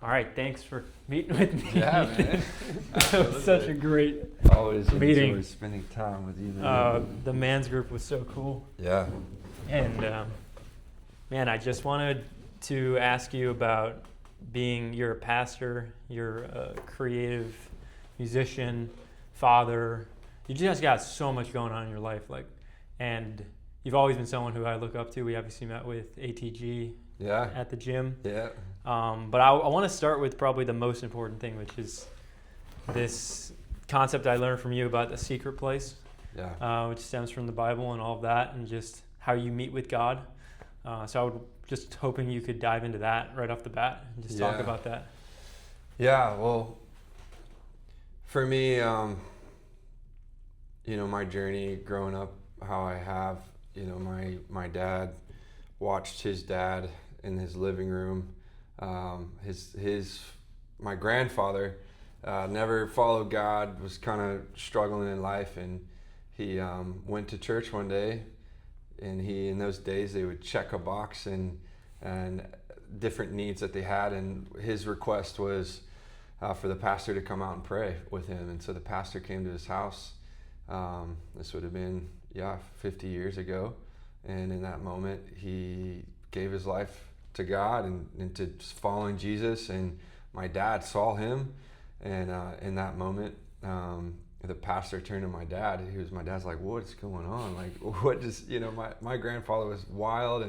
All right, thanks for meeting with me. Yeah, man. That was such a great Always meeting. enjoy spending time with you, man. The men's group was so cool. Yeah. And man, I just wanted to ask you about you're a pastor, you're a creative musician, father. You just got so much going on in your life, and you've always been someone who I look up to. We obviously met with ATG at the gym. Yeah. But I want to start with probably the most important thing, which is this concept I learned from you about the secret place, which stems from the Bible and all of that, and just how you meet with God. So I would just hoping you could dive into that right off the bat and just talk about that. Yeah, well, for me, my journey growing up, how I have, my dad watched his dad in his living room. My grandfather never followed God, was kind of struggling in life, and he went to church one day, and in those days they would check a box and different needs that they had, and his request was for the pastor to come out and pray with him. And so the pastor came to his house. This would have been 50 years ago, and in that moment he gave his life to God and to following Jesus. And my dad saw him, and in that moment the pastor turned to my dad. My dad's like, what's going on? Like, what just, my grandfather was wild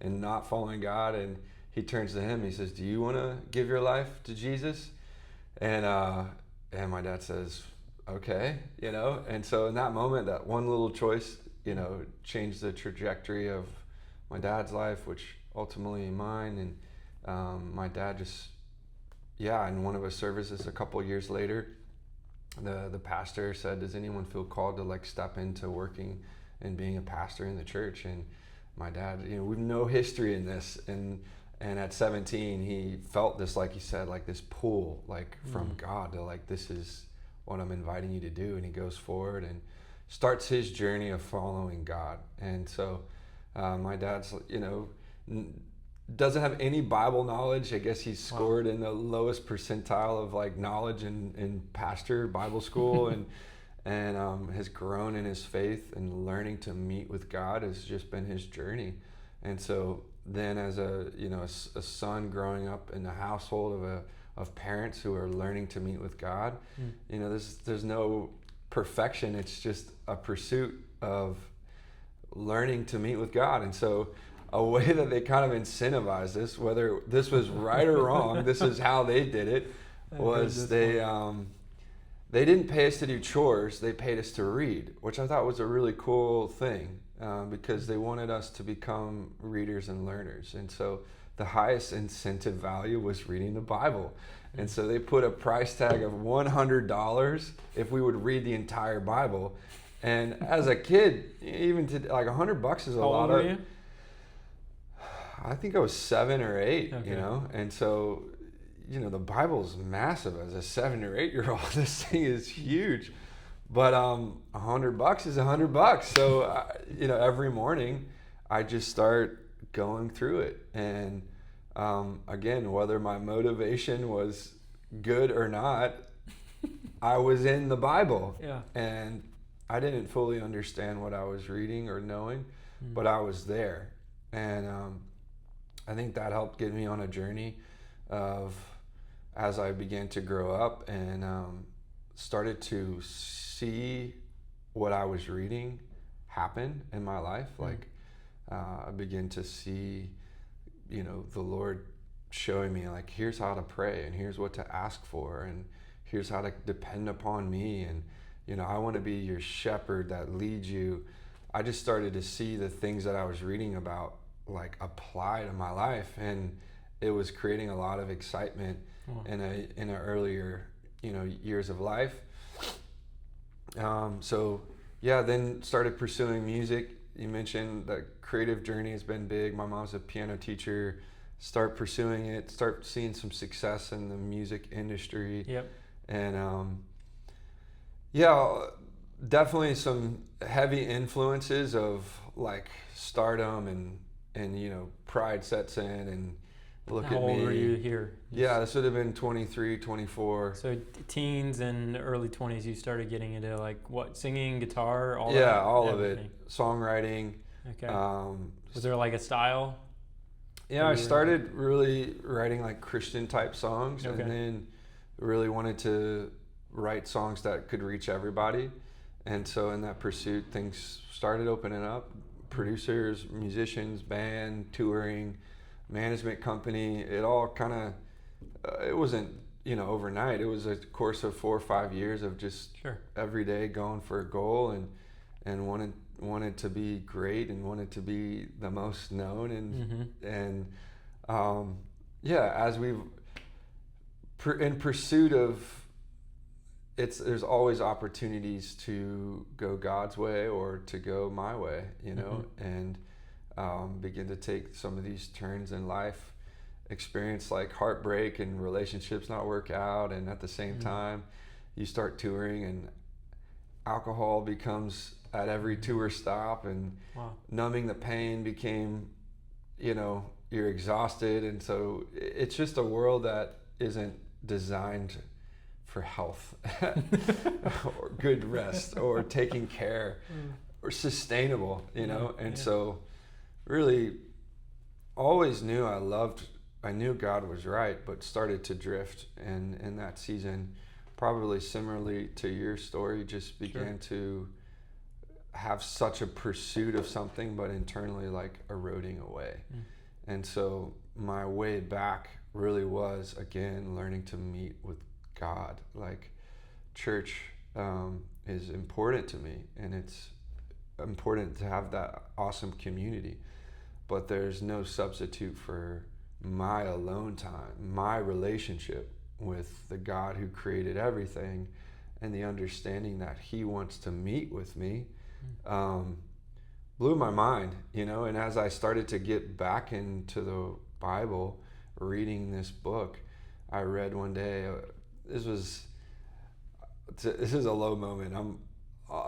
and not following God. And he turns to him, he says, do you want to give your life to Jesus? And my dad says, okay, and so in that moment, that one little choice, changed the trajectory of my dad's life, which ultimately mine. And my dad just, in one of his services a couple years later, the pastor said, does anyone feel called to step into working and being a pastor in the church? And my dad, we've no history in this, and at 17 he felt this, like he said, this pull from God to this is what I'm inviting you to do. And he goes forward and starts his journey of following God. And so my dad's doesn't have any Bible knowledge. I guess he's scored in the lowest percentile of knowledge in pastor Bible school, and has grown in his faith, and learning to meet with God has just been his journey. And so then as a son growing up in a household of parents who are learning to meet with God, there's no perfection. It's just a pursuit of learning to meet with God. And so a way that they kind of incentivize this, whether this was right or wrong, this is how they did it, was they didn't pay us to do chores, they paid us to read, which I thought was a really cool thing, because they wanted us to become readers and learners. And so the highest incentive value was reading the Bible. And so they put a price tag of $100 if we would read the entire Bible. And as a kid, even to $100 is a lot. How old were you? I think I was 7 or 8, okay. And so, the Bible's massive as a 7 or 8 year old. This thing is huge, but $100 is $100. So, every morning I just start going through it. And again, whether my motivation was good or not, I was in the Bible. Yeah. And I didn't fully understand what I was reading or knowing, but I was there. And I think that helped get me on a journey of, as I began to grow up and started to see what I was reading happen in my life. I began to see, the Lord showing me here's how to pray, and here's what to ask for, and here's how to depend upon me. And, I want to be your shepherd that leads you. I just started to see the things that I was reading about apply to my life, and it was creating a lot of excitement in a earlier years of life. Then started pursuing music. You mentioned that creative journey has been big. My mom's a piano teacher. Start pursuing it, start seeing some success in the music industry. Yep. And definitely some heavy influences of stardom and pride sets in, and look How at me. old were you here? Yeah, this would have been 23, 24. So teens and early 20s, you started getting into like what, singing, guitar, all that? Yeah, all of Everything. it. Songwriting. Okay. Was there like a style? Yeah, I started really writing like Christian type songs, Okay. and then really wanted to write songs that could reach everybody. And so in that pursuit, things started opening up. Producers, musicians, band, touring, management company. It all kind of, it wasn't, overnight. It was a course of 4 or 5 years of just every day going for a goal and wanted to be great and wanted to be the most known as we've in pursuit of there's always opportunities to go God's way or to go my way, and begin to take some of these turns in life, experience like heartbreak and relationships not work out, and at the same time you start touring and alcohol becomes at every tour stop, and numbing the pain became, you're exhausted, and so it's just a world that isn't designed for health or good rest or taking care or sustainable, so really always knew I knew God was right, but started to drift, and in that season, probably similarly to your story, just began to have such a pursuit of something, but internally like eroding away. And so my way back really was, again, learning to meet with God. Like church is important to me, and it's important to have that awesome community, but there's no substitute for my alone time, my relationship with the God who created everything, and the understanding that he wants to meet with me blew my mind, and as I started to get back into the Bible, reading this book, I read one day, this is a low moment. I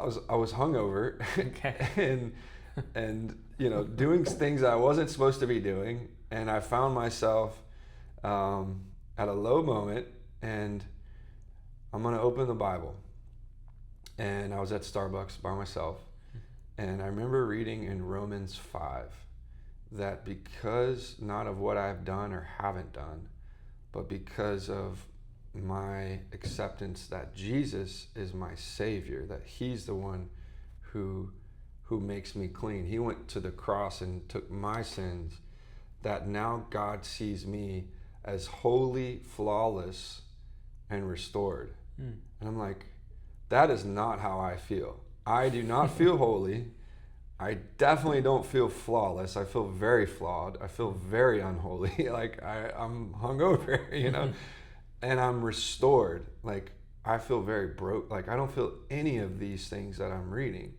was hungover, and doing things I wasn't supposed to be doing, and I found myself at a low moment, and I'm gonna open the Bible, and I was at Starbucks by myself, and I remember reading in Romans 5 that because not of what I've done or haven't done, but because of my acceptance that Jesus is my Savior, that he's the one who makes me clean. He went to the cross and took my sins, that now God sees me as holy, flawless, and restored. And I'm like, that is not how I feel. I do not feel holy. I definitely don't feel flawless. I feel very flawed. I feel very unholy. Like I'm hungover, and I'm restored. Like I feel very broke. Like I don't feel any of these things that I'm reading,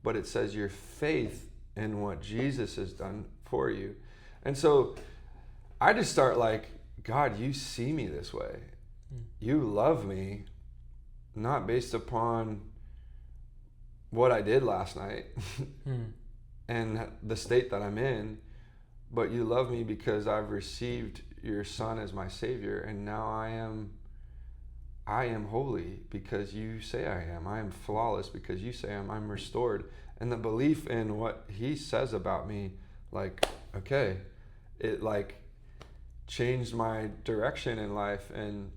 but it says your faith in what Jesus has done for you. And so I just start like, God, you see me this way. You love me, not based upon what I did last night and the state that I'm in, but you love me because I've received your Son as my Savior, and now I am holy because you say I am. I am flawless because you say I'm restored. And the belief in what he says about me, like, okay, it like changed my direction in life and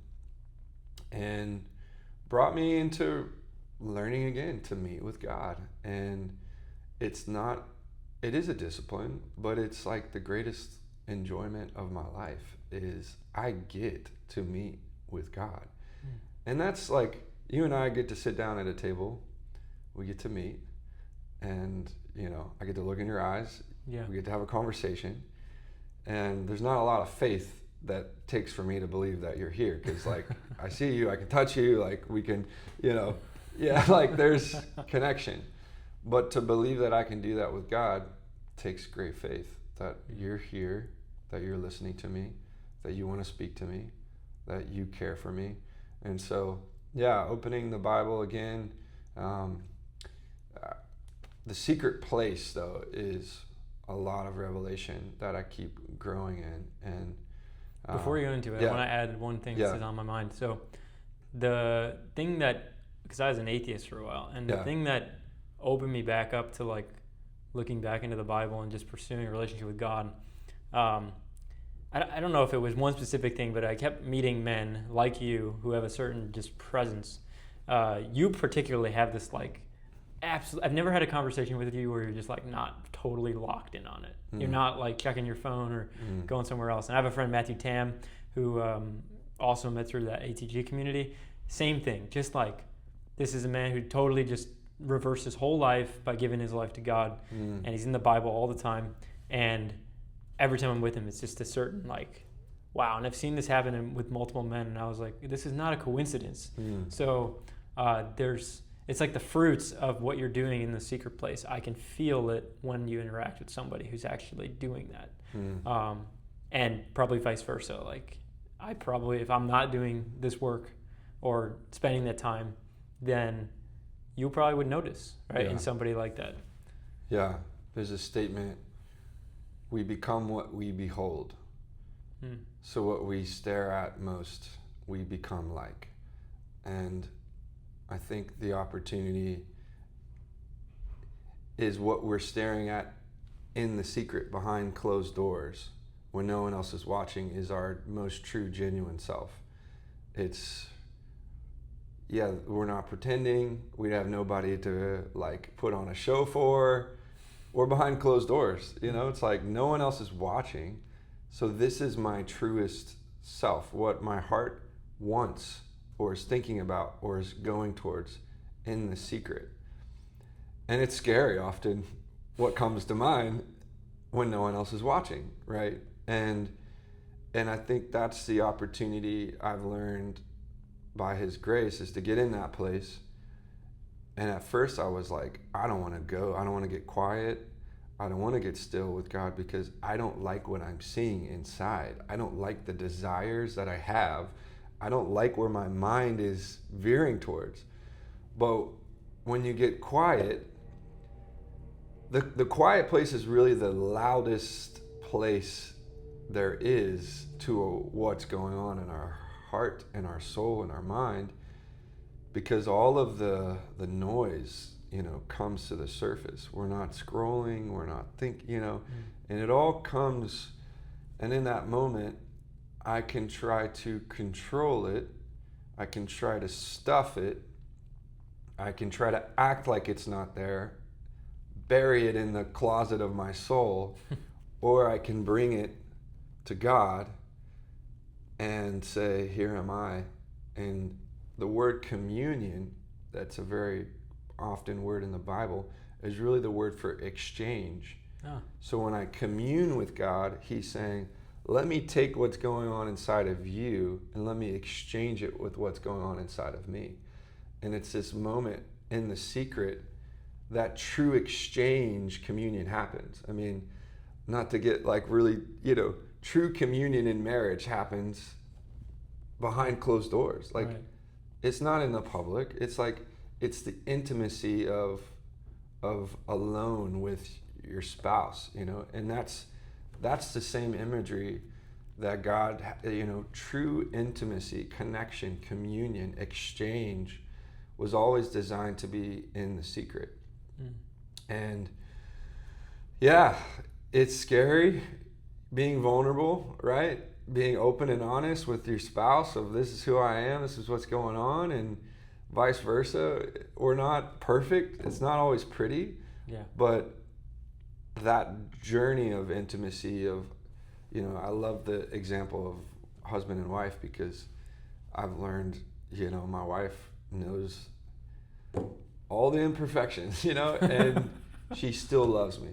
brought me into learning again to meet with God. And it is a discipline, but it's like the greatest enjoyment of my life is I get to meet with God. And that's like, you and I get to sit down at a table, we get to meet, and I get to look in your eyes, we get to have a conversation, and there's not a lot of faith that takes for me to believe that you're here, because like I see you, I can touch you, like we can, like there's connection. But to believe that I can do that with God takes great faith, that you're here, that you're listening to me, that you want to speak to me, that you care for me. And so, opening the Bible again. The secret place, though, is a lot of revelation that I keep growing in. And Before you go into it, I want to add one thing that's on my mind. So the thing that, because I was an atheist for a while, and the thing that opened me back up to like looking back into the Bible and just pursuing a relationship with God, I don't know if it was one specific thing, but I kept meeting men like you who have a certain just presence. You particularly have this like absolute. I've never had a conversation with you where you're just like not totally locked in on it. You're not like checking your phone or going somewhere else. And I have a friend, Matthew Tam, who also met through that ATG community. Same thing. Just like this is a man who totally just reversed his whole life by giving his life to God, and he's in the Bible all the time. And every time I'm with him, it's just a certain like, wow. And I've seen this happen with multiple men, and I was like, this is not a coincidence. So it's like the fruits of what you're doing in the secret place. I can feel it when you interact with somebody who's actually doing that. And probably vice versa. Like I probably, if I'm not doing this work or spending that time, then you probably would notice, right? In somebody like that. Yeah. There's a statement, we become what we behold. So what we stare at most, we become like. And I think the opportunity is what we're staring at in the secret, behind closed doors, when no one else is watching, is our most true, genuine self. We're not pretending. We have nobody to like put on a show for. We're behind closed doors. It's like no one else is watching. So this is my truest self, what my heart wants or is thinking about or is going towards in the secret. And it's scary often what comes to mind when no one else is watching, right? And I think that's the opportunity I've learned by his grace, is to get in that place. And at first I was like, I don't want to go. I don't want to get quiet. I don't want to get still with God because I don't like what I'm seeing inside. I don't like the desires that I have. I don't like where my mind is veering towards. But when you get quiet, the quiet place is really the loudest place there is to what's going on in our heart and our soul and our mind, because all of the noise comes to the surface. We're not scrolling, we're not thinking, and it all comes, and in that moment I can try to control it, I can try to stuff it, I can try to act like it's not there, bury it in the closet of my soul, or I can bring it to God and say, here am I. And the word communion, that's a very often word in the Bible, is really the word for exchange. So when I commune with God, he's saying, let me take what's going on inside of you and let me exchange it with what's going on inside of me. And it's this moment in the secret that true exchange, communion happens. I mean, not to get like really, true communion in marriage happens behind closed doors. Like, It's not in the public. It's like, it's the intimacy of alone with your spouse, and that's the same imagery that God, true intimacy, connection, communion, exchange was always designed to be in the secret. And it's scary being vulnerable, right? Being open and honest with your spouse of this is who I am, this is what's going on, and vice versa. We're not perfect. It's not always pretty. But that journey of intimacy of, I love the example of husband and wife, because I've learned, my wife knows all the imperfections, and she still loves me.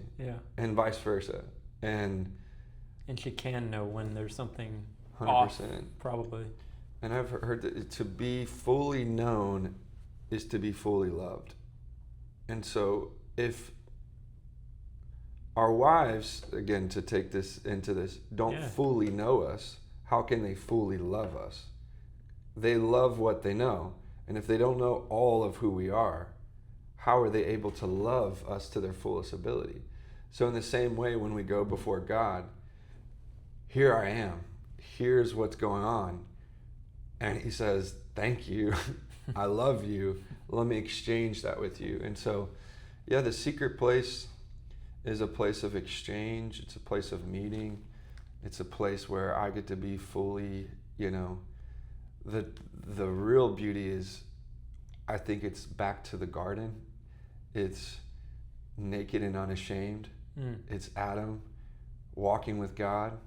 And vice versa. And she can know when there's something 100%. Off, probably. And I've heard that to be fully known is to be fully loved. And so if our wives, again, to take this into this, don't fully know us, how can they fully love us? They love what they know. And if they don't know all of who we are, how are they able to love us to their fullest ability? So in the same way, when we go before God, here I am. here's what's going on. And he says, thank you. I love you. Let me exchange that with you. And so, yeah, the secret place is a place of exchange. It's a place of meeting. It's a place where I get to be fully, the real beauty is, I think it's back to the garden. It's naked and unashamed. It's Adam walking with God.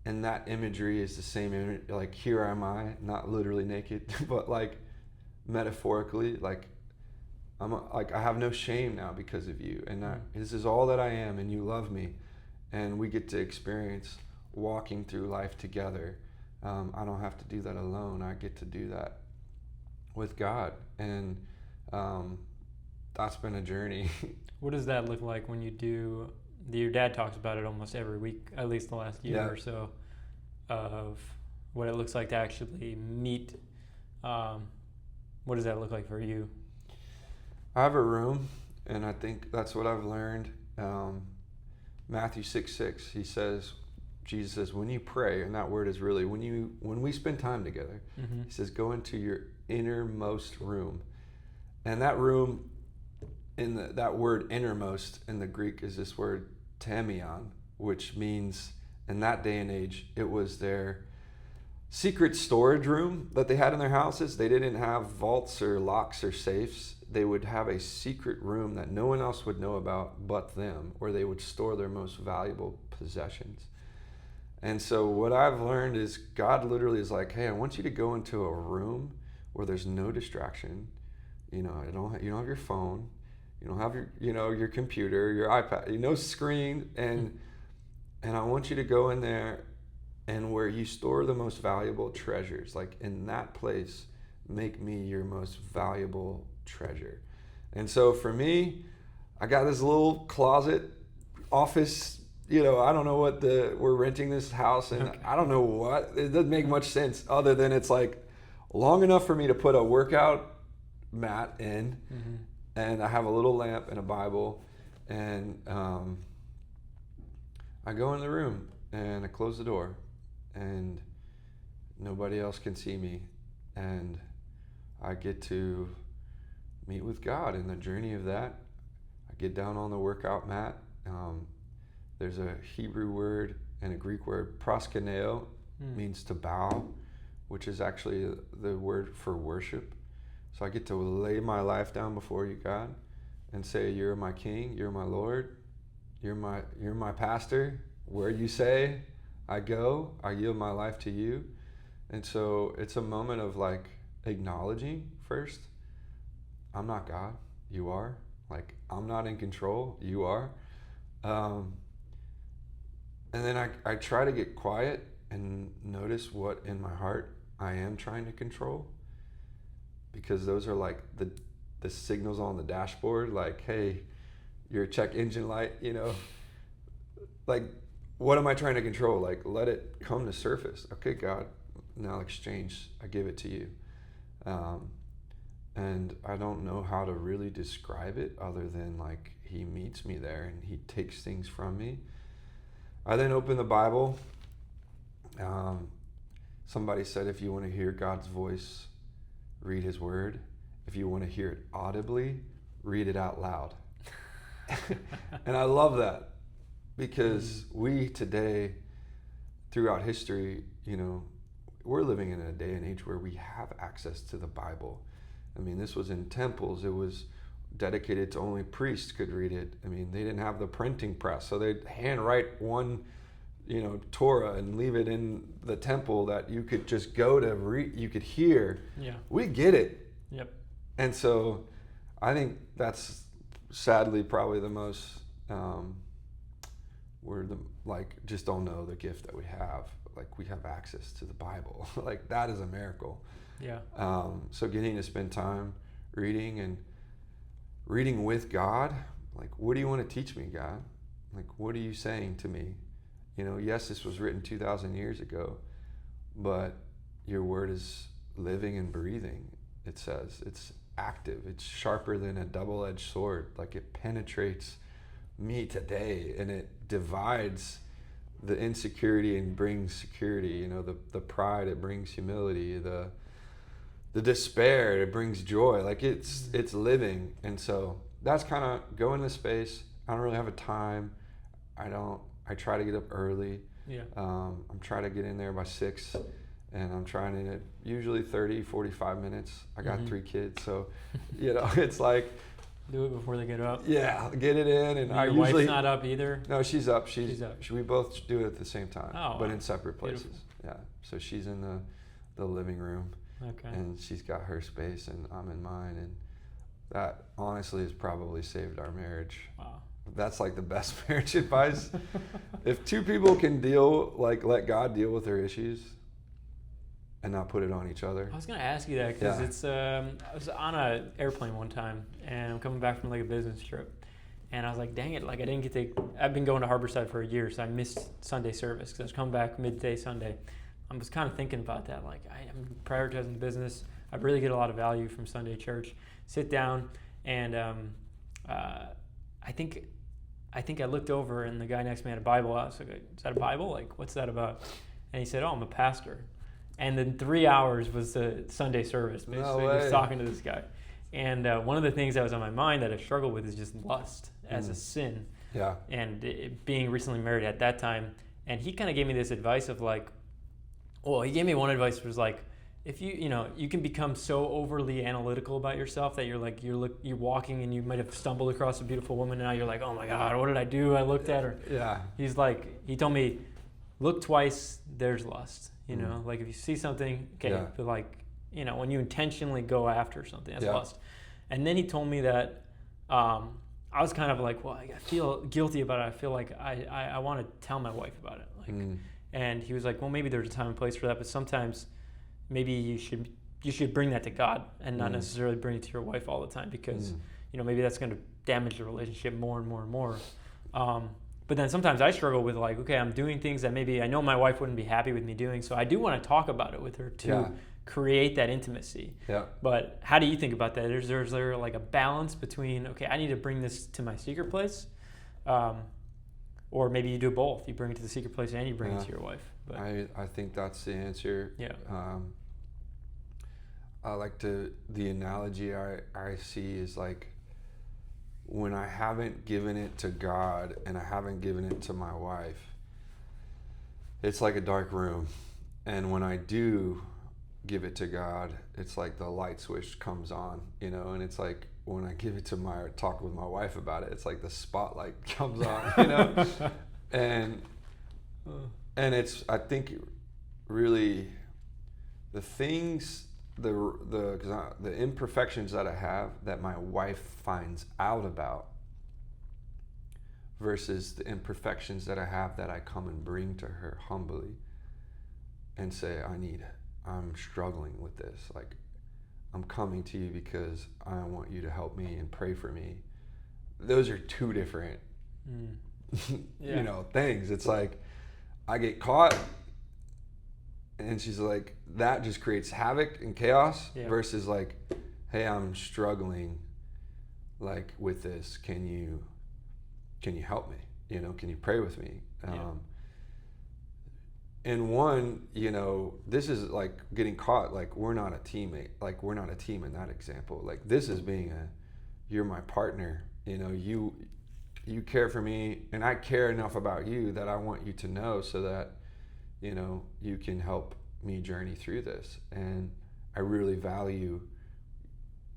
And that imagery is the same image, like, here am I, not literally naked, but like metaphorically, like I have no shame now because of you, and this is all that I am, and you love me, and we get to experience walking through life together. I don't have to do that alone. I get to do that with God, and that's been a journey. What does that look like when you do? Your dad talks about it almost every week, at least the last year or so, of what it looks like to actually meet. What does that look like for you? I have a room, and I think that's what I've learned. Matthew 6:6, Jesus says, when you pray, and that word is really, when we spend time together, he says, go into your innermost room. And that room, that word innermost in the Greek is this word tamion, which means in that day and age, it was their secret storage room that they had in their houses. They didn't have vaults or locks or safes. They would have a secret room that no one else would know about but them, where they would store their most valuable possessions. And so what I've learned is God literally is like, hey, I want you to go into a room where there's no distraction. You don't have your phone. You don't have your computer, your iPad, no screen, and I want you to go in there, and where you store the most valuable treasures, like in that place, make me your most valuable treasure. And so for me, I got this little closet office, I don't know we're renting this house, and I don't know what, it doesn't make much sense other than it's like long enough for me to put a workout mat in, and I have a little lamp and a Bible, and I go in the room and I close the door, and nobody else can see me, and I get to meet with God in the journey of that. I get down on the workout mat. There's a Hebrew word and a Greek word, proskuneo, means to bow, which is actually the word for worship. So I get to lay my life down before you, God, and say, you're my King, you're my Lord, you're my pastor. Where you say I go, I yield my life to you. And so it's a moment of like acknowledging first, I'm not God, you are. Like, I'm not in control, you are. And then I try to get quiet and notice what in my heart I am trying to control. Because those are like the signals on the dashboard, like, hey, your check engine light, like, what am I trying to control? Like, let it come to surface. Okay, God, now exchange, I give it to you. And I don't know how to really describe it other than like he meets me there and he takes things from me. I then open the Bible. Somebody said, if you want to hear God's voice, read his word. If you want to hear it audibly, read it out loud. And I love that, because we today, throughout history, we're living in a day and age where we have access to the Bible. I mean, this was in temples. It was dedicated to only priests could read it. I mean, they didn't have the printing press, so they'd handwrite one Torah and leave it in the temple that you could just go to read, you could hear. Yeah. We get it. Yep. And so I think that's sadly probably the most, just don't know the gift that we have. Like, we have access to the Bible. Like, that is a miracle. Yeah. So getting to spend time reading with God, like, what do you want to teach me, God? Like, what are you saying to me? Yes, this was written 2,000 years ago, but your word is living and breathing. It says it's active. It's sharper than a double-edged sword. Like, it penetrates me today, and it divides the insecurity and brings security. You know, the pride, it brings humility. The despair, it brings joy. Like it's living. And so that's kind of go into space. I don't really have a time. I try to get up early. Yeah. I'm trying to get in there by 6, and I'm trying to usually 30, 45 minutes. I got 3 kids, so you know, it's like do it before they get up. Yeah, get it in. And your wife's not up either? No, she's up. She's up. We both do it at the same time, but in separate places. Beautiful. Yeah. So she's in the living room. Okay. And she's got her space, and I'm in mine, and that honestly has probably saved our marriage. Wow. That's like the best marriage advice. If 2 people can let God deal with their issues and not put it on each other. I was going to ask you that because it's, I was on an airplane one time, and I'm coming back from like a business trip, and I was like, dang it, like I didn't get to, I've been going to Harborside for a year, so I missed Sunday service because I was coming back midday Sunday. I was kind of thinking about that, like I'm prioritizing business. I really get a lot of value from Sunday church. Sit down, and I think I looked over, and the guy next to me had a Bible out. So I was like, is that a Bible? Like, what's that about? And he said, oh, I'm a pastor. And then 3 hours was the Sunday service, basically, just talking to this guy. And one of the things that was on my mind that I struggled with is just lust as a sin. Yeah. And being recently married at that time, and he kind of gave me this advice of like, well, he gave me one advice was like, if you can become so overly analytical about yourself that you're walking and you might have stumbled across a beautiful woman, and now you're like, oh my God, what did I do? I looked at her. Yeah. He told me, look twice, there's lust. You know, like if you see something, okay, but like, you know, when you intentionally go after something, that's lust. And then he told me that I was kind of like, well, I feel guilty about it. I feel like I want to tell my wife about it. Like, and he was like, well, maybe there's a time and place for that, but sometimes maybe you should bring that to God and not necessarily bring it to your wife all the time, because you know, maybe that's going to damage the relationship more and more and more. But then sometimes I struggle with like, okay, I'm doing things that maybe I know my wife wouldn't be happy with me doing, so I do want to talk about it with her to create that intimacy. Yeah. But how do you think about that? Is there like a balance between, okay, I need to bring this to my secret place, or maybe you do both. You bring it to the secret place and you bring it to your wife. But I think that's the answer. Yeah. I like the analogy I see is like, when I haven't given it to God and I haven't given it to my wife, it's like a dark room. And when I do give it to God, it's like the light switch comes on, you know, and it's like when I give it to talk with my wife about it, it's like the spotlight comes on, you know. and it's, I think really the things, the imperfections that I have that my wife finds out about versus the imperfections that I have that I come and bring to her humbly and say, I'm struggling with this. Like, I'm coming to you because I want you to help me and pray for me. Those are 2 different, you know, things. It's like I get caught, and she's like, that just creates havoc and chaos versus like, hey, I'm struggling like with this. Can you help me? You know, can you pray with me? And one, you know, this is like getting caught. Like, we're not a teammate. Like, we're not a team in that example. Like, this is being you're my partner. You know, you care for me, and I care enough about you that I want you to know so that, you know, you can help me journey through this. And I really value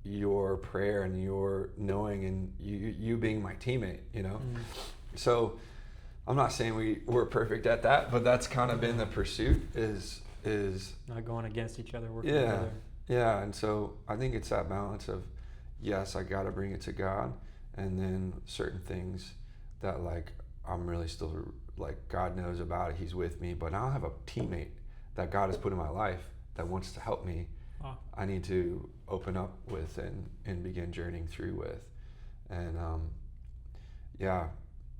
your prayer and your knowing and you being my teammate, you know. So I'm not saying we're perfect at that, but that's kind of been the pursuit is not going against each other, working together. Yeah. And so I think it's that balance of, yes, I got to bring it to God, and then certain things that like I'm really still like, God knows about it, he's with me, but I'll have a teammate that God has put in my life that wants to help me. I need to open up with and begin journeying through with. And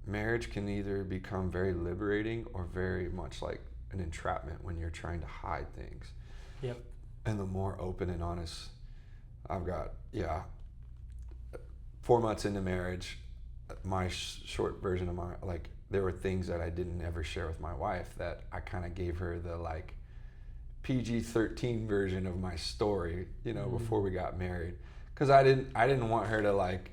marriage can either become very liberating or very much like an entrapment when you're trying to hide things. Yep. And the more open and honest I've got, 4 months into marriage, my short version of my, like, there were things that I didn't ever share with my wife that I kind of gave her the like PG-13 version of my story, before we got married, because I didn't want her to like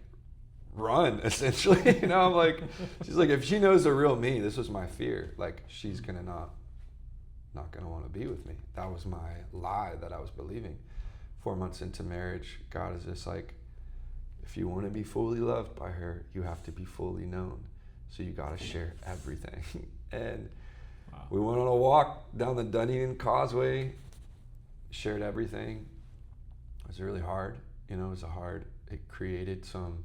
run, essentially. I'm like, she's like, if she knows the real me, this was my fear, like she's gonna not gonna want to be with me. That was my lie that I was believing. 4 months into marriage, God is just like, if you want to be fully loved by her, you have to be fully known. So you got to share everything. And wow. We went on a walk down the Dunedin Causeway, shared everything. It was really hard. It created some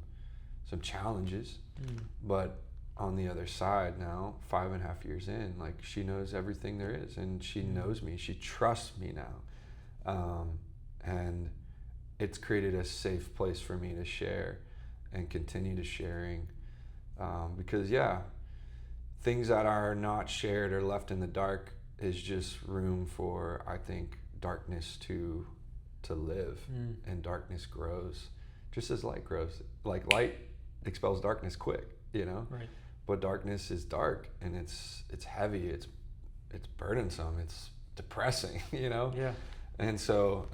challenges. But on the other side now, 5.5 years in, like she knows everything there is, and she knows me. She trusts me now. And it's created a safe place for me to share and continue to sharing. Because things that are not shared or left in the dark is just room for, I think, darkness to live. And darkness grows just as light grows. Like light expels darkness quick, Right. But darkness is dark, and it's heavy, it's burdensome, it's depressing, Yeah. And so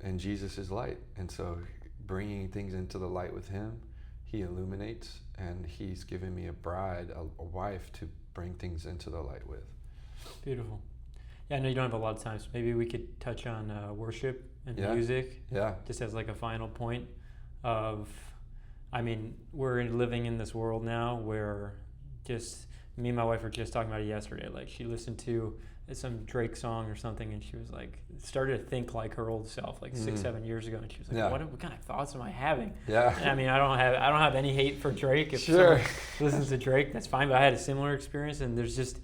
and Jesus is light, and so bringing things into the light with him, he illuminates, and he's given me a bride, a wife to bring things into the light with. Beautiful. Yeah, I know you don't have a lot of time, so maybe we could touch on worship and music. Yeah. Just as like a final point of, we're living in this world now where just, me and my wife were just talking about it yesterday. Like she listened to some Drake song or something, and she was like, started to think like her old self, like 6-7 years ago, and she was like, what kind of thoughts am I having? Yeah. And I don't have any hate for Drake. If sure. someone listens to Drake, that's fine. But I had a similar experience, and there's just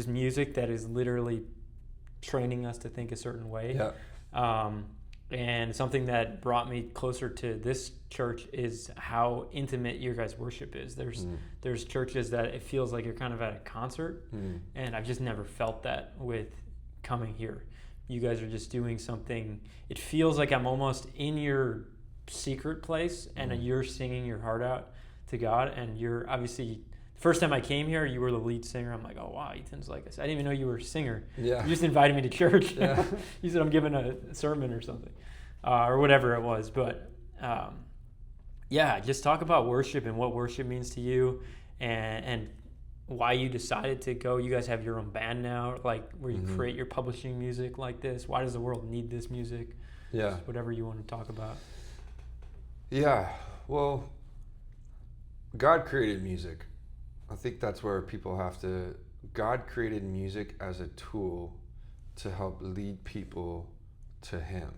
music that is literally training us to think a certain way. Yeah. And something that brought me closer to this church is how intimate your guys' worship is. There's churches that it feels like you're kind of at a concert, and I've just never felt that with coming here. You guys are just doing something. It feels like I'm almost in your secret place, and you're singing your heart out to God, and you're obviously... First time I came here, you were the lead singer. I'm like, oh, wow, Ethan's like this. I didn't even know you were a singer. Yeah. You just invited me to church. Yeah. You said I'm giving a sermon or something, or whatever it was. But just talk about worship and what worship means to you, and why you decided to go. You guys have your own band now, like where you create your publishing music like this. Why does the world need this music? Yeah. Just whatever you want to talk about. Yeah. Well, God created music. I think that's where people have to... God created music as a tool to help lead people to him.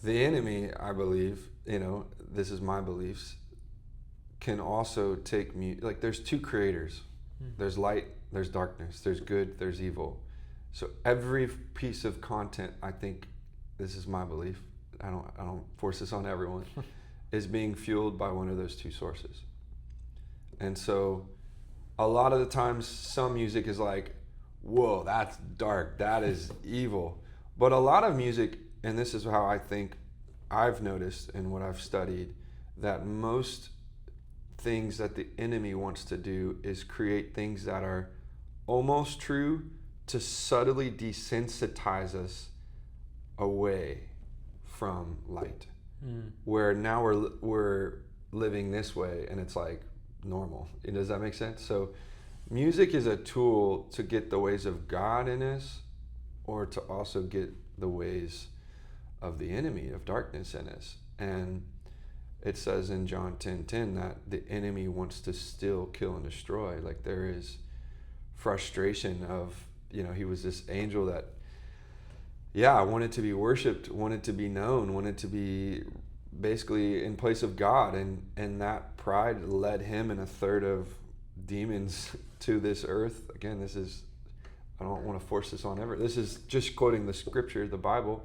The enemy, I believe, this is my beliefs, can also take like there's two creators. There's light, there's darkness, there's good, there's evil. So every piece of content, I think, this is my belief, I don't force this on everyone, is being fueled by one of those two sources. And so a lot of the times some music is like, whoa, that's dark, that is evil. But a lot of music, and this is how I think I've noticed and what I've studied, that most things that the enemy wants to do is create things that are almost true to subtly desensitize us away from light. Where now we're living this way, and it's like normal. Does that make sense? So music is a tool to get the ways of God in us, or to also get the ways of the enemy, of darkness in us. And it says in John 10:10 that the enemy wants to steal, kill, and destroy. Like there is frustration of, he was this angel that, wanted to be worshipped, wanted to be known, wanted to be basically in place of God, and that pride led him and a third of demons to this earth. Again, this is, I don't want to force this on ever. This is just quoting the scripture, the Bible.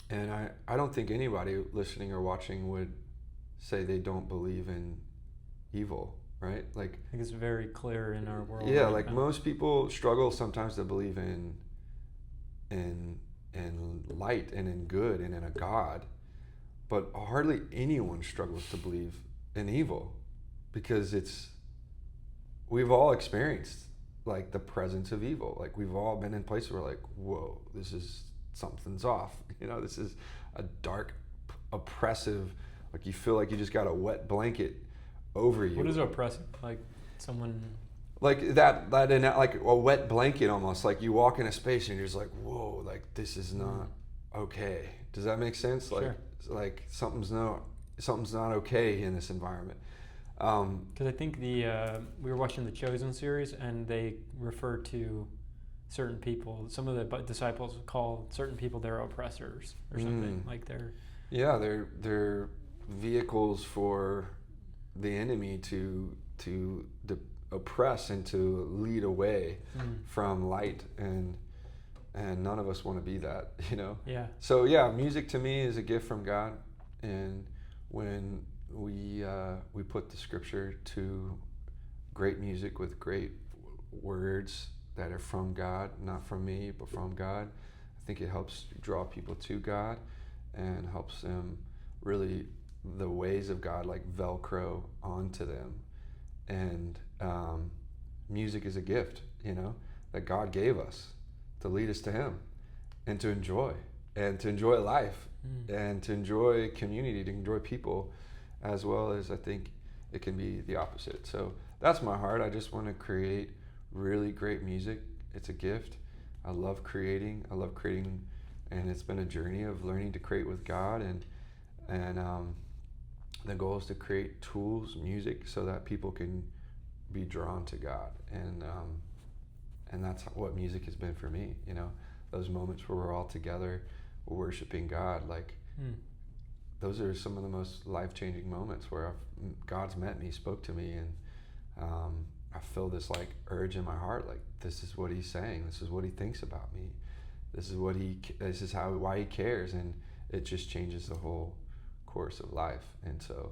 And I don't think anybody listening or watching would say they don't believe in evil, right? Like, I think it's very clear in our world. Yeah, right like now. Most people struggle sometimes to believe in light and in good and in a God. But hardly anyone struggles to believe and evil, because we've all experienced like the presence of evil. Like we've all been in places where like, whoa, something's off. This is a dark, oppressive, like you feel like you just got a wet blanket over you. What is oppressive? Like someone... Like that like a wet blanket almost. Like you walk in a space and you're just like, whoa, like this is not okay. Does that make sense? Sure. Like something's not okay in this environment. Because I think we were watching the Chosen series, and they refer to certain people. Some of the disciples call certain people their oppressors or something. Like they're vehicles for the enemy to oppress and to lead away from light, and none of us want to be that. Yeah. So music to me is a gift from God, and when we put the scripture to great music with great words that are from God, not from me, but from God, I think it helps draw people to God and helps them really, the ways of God like Velcro onto them. And music is a gift, that God gave us to lead us to Him and to enjoy life and to enjoy community, to enjoy people, as well as I think it can be the opposite. So that's my heart. I just want to create really great music. It's a gift. I love creating, and it's been a journey of learning to create with God, and the goal is to create tools, music, so that people can be drawn to God, and that's what music has been for me. Those moments where we're all together, we're worshiping God, like those are some of the most life-changing moments where God's met me, spoke to me, and I feel this like urge in my heart, like this is what He's saying, this is what He thinks about me, this is why He cares, and it just changes the whole course of life. And so,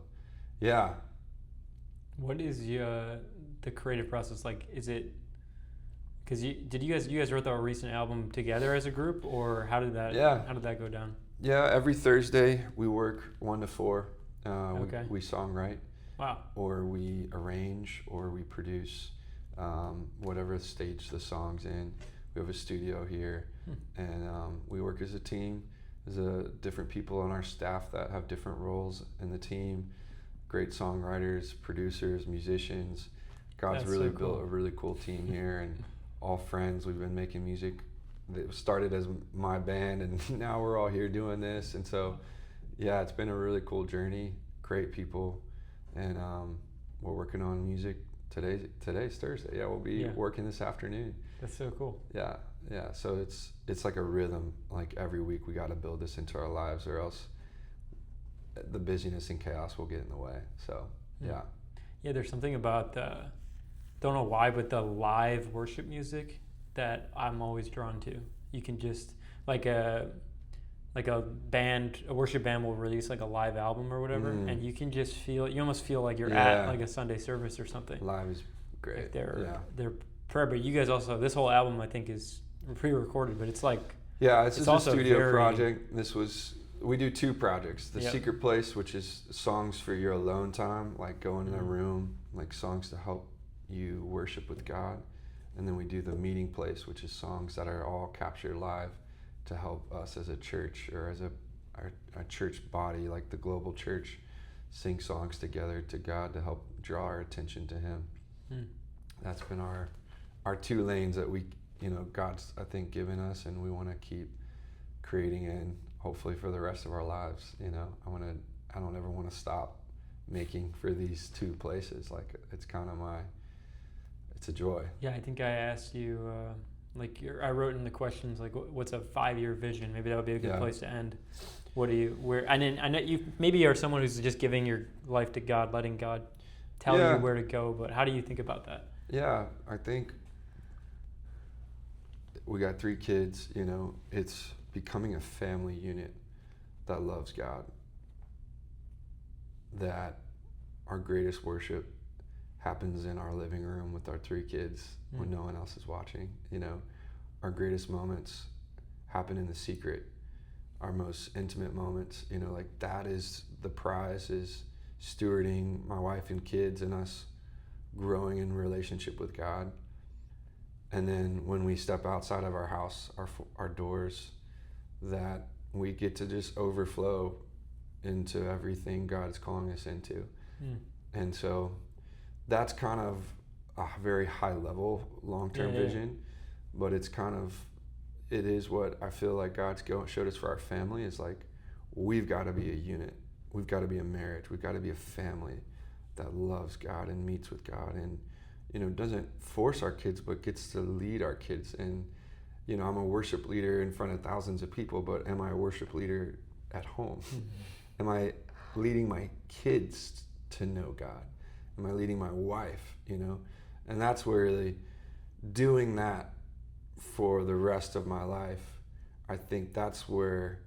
yeah. What is the creative process like? Is it because you guys wrote the recent album together as a group, or how did that go down? Yeah, every Thursday we work 1 to 4. Okay. We songwrite. Wow. Or we arrange, or we produce whatever stage the song's in. We have a studio here, and we work as a team. There's different people on our staff that have different roles in the team. Great songwriters, producers, musicians. God's really built a really cool team here, and all friends. We've been making music. It started as my band, and now we're all here doing this. And so, yeah, it's been a really cool journey. Great people, and we're working on music. Today's Thursday. Yeah, we'll be working this afternoon. That's so cool. Yeah. So it's like a rhythm. Like every week we got to build this into our lives, or else the busyness and chaos will get in the way. So yeah. There's something about don't know why, but the live worship music that I'm always drawn to. You can just like a worship band will release like a live album or whatever, and you can just feel, you almost feel like you're at like a Sunday service or something. Live is great. Like they're prayer, but you guys also, this whole album I think is pre-recorded, but it's like this is a studio project. We do 2 projects. The Secret Place, which is songs for your alone time, like going in a room, like songs to help you worship with God. And then we do the Meeting Place, which is songs that are all captured live to help us as a church, or as a church body, like the global church, sing songs together to God to help draw our attention to Him. That's been our 2 lanes that we, God's, I think, given us, and we want to keep creating in, hopefully for the rest of our lives. I don't ever want to stop making for these 2 places. Like it's kind of it's a joy. Yeah, I think I asked you, I wrote in the questions, like, what's a 5-year vision? Maybe that would be a good place to end. I know you maybe are someone who's just giving your life to God, letting God tell you where to go, but how do you think about that? Yeah, I think we got 3 kids, it's becoming a family unit that loves God, that our greatest worship happens in our living room with our 3 kids when no one else is watching. Our greatest moments happen in the secret, our most intimate moments, like that is the prize, is stewarding my wife and kids and us growing in relationship with God. And then when we step outside of our house, our doors, that we get to just overflow into everything God is calling us into. And so that's kind of a very high level long-term vision, but it is what I feel like God's showed us for our family is like, we've got to be a unit. We've got to be a marriage. We've got to be a family that loves God and meets with God and, doesn't force our kids, but gets to lead our kids. And, I'm a worship leader in front of thousands of people, but am I a worship leader at home? Am I leading my kids to know God? Am I leading my wife, And that's where really doing that for the rest of my life, I think that's where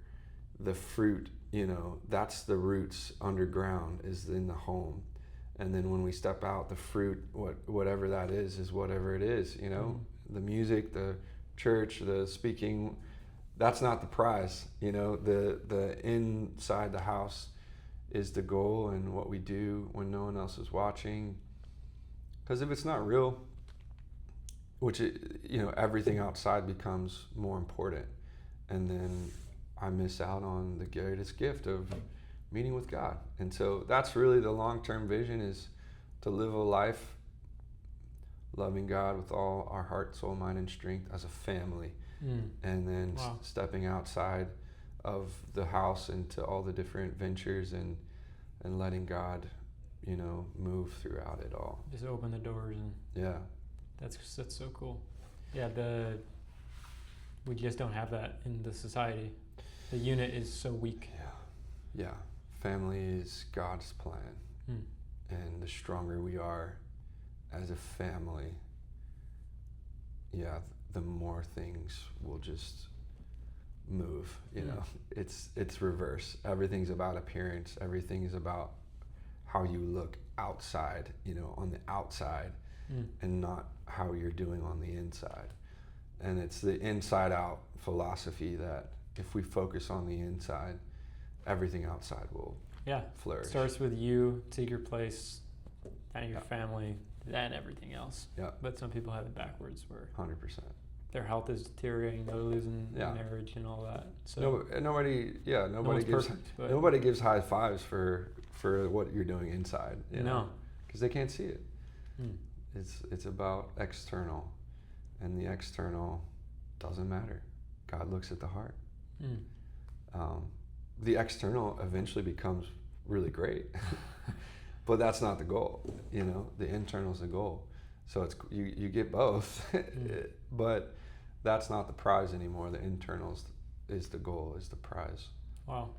the fruit, that's the roots underground is in the home. And then when we step out, the fruit, whatever that is whatever it is, the music, the church, the speaking, that's not the prize, the inside the house is the goal and what we do when no one else is watching. Because if it's not real, everything outside becomes more important. And then I miss out on the greatest gift of meeting with God. And so that's really the long-term vision, is to live a life loving God with all our heart, soul, mind, and strength as a family. And then stepping outside of the house into all the different ventures and letting God, move throughout it all. Just open the doors and that's so cool. Yeah, we just don't have that in the society. The unit is so weak. Yeah. Family is God's plan. And the stronger we are as a family, the more things will just move, It's reverse. Everything's about appearance. Everything is about how you look outside, on the outside, and not how you're doing on the inside. And it's the inside out philosophy that if we focus on the inside, everything outside will flourish. It starts with you, take your place, and your family, then everything else. But some people have it backwards, where 100%. their health is deteriorating, they're losing marriage and all that. So nobody gives high fives for what you're doing inside. Because they can't see it. It's about external, and the external doesn't matter. God looks at the heart. The external eventually becomes really great, but that's not the goal. The internal is the goal. So it's you get both, but that's not the prize anymore. The internal is the goal, is the prize. Wow,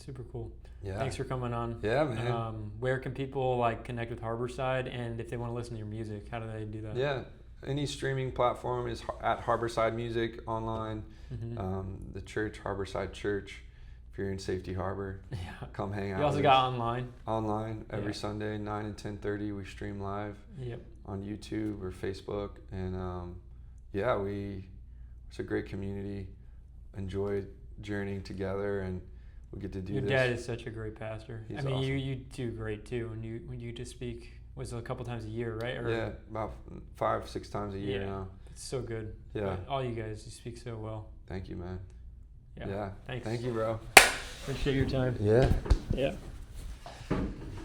super cool. Yeah. Thanks for coming on. Yeah, man. Where can people connect with Harborside, and if they want to listen to your music, how do they do that? Yeah, any streaming platform is at Harborside Music online. The church, Harborside Church. If you're in Safety Harbor, come hang out. You also got online. Online every Sunday, 9 and 10:30. We stream live. Yep. On YouTube or Facebook, and it's a great community. Enjoy journeying together, and we get to do Your this. dad is such a great pastor. He's awesome. awesome. You do great too. When you just speak, was it a couple times a year, right? Or about 5-6 times a year now. It's so good. Yeah. All you guys, you speak so well. Thank you, man. Yeah. Thanks. Thank you, bro. Appreciate your time. Yeah. Yeah.